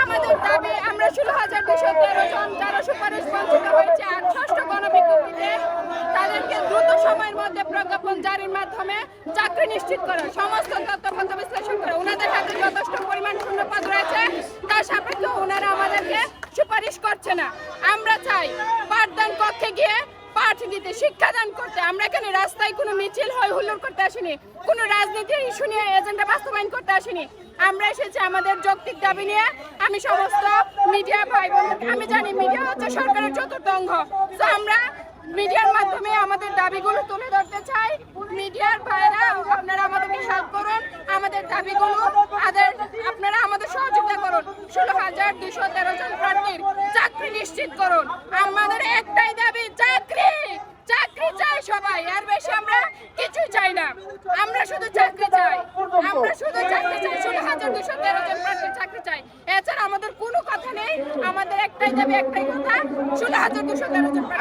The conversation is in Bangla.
আমাদের দাবি আমরা 16,213 জন যারা সুপারিশ বঞ্চিত হয়েছে আর ষষ্ঠ গণবিজ্ঞপ্তিতে তাদেরকে দ্রুত সময়ের মধ্যে প্রজ্ঞাপন জারির মাধ্যমে চাকরি নিশ্চিত করা, সমস্ত তথ্য বিশ্লেষণ করে ওনাদের হাতে যথেষ্ট পরিমাণ শূন্যপদ রয়েছে তার সাপেক্ষে ওনারা আমাদেরকে সুপারিশ করছে না। আমরা চাই পাঠদান কক্ষে গিয়ে পাঠ দিতে, শিক্ষাদান করতে। আমরা এখানে রাস্তায় কোনো মিছিল হয় হুল্লোড় করতে আসিনি, কোনো রাজনীতির ইস্যু নিয়ে এজেন্ডা বাস্তবায়ন করতে আসিনি। আমরা এসেছি আমাদের যৌক্তিক দাবি নিয়ে। আমি সমস্ত মিডিয়া ভাই বোনকে, আমি জানি মিডিয়া হচ্ছে সরকারের চতুর্থ অঙ্গ, তো আমরা মিডিয়ার মাধ্যমে আমাদের দাবিগুলো তুলে ধরতে চাই। মিডিয়ার ভাইরা আপনারা আমাদেরকে হেল্প করুন, আমাদের দাবিগুলো আপনারা আমাদের সহযোগিতা করুন। 16,213 জন প্রার্থীর চাকরি নিশ্চিত করুন। আমাদের একটাই দাবি, চাকরি চাকরি চাই সবাই, আর বেশি আমরা কিছু চাই না। আমরা শুধু চাকরি চাই, আমরা শুধু চাকরি চাই। 16,213 জন প্রার্থীর চাকরি চাই, এছাড়া আমাদের কোনো কথা নেই। আমাদের একটাই দাবি, একটাই কথা, 16,213 জন প্রার্থী।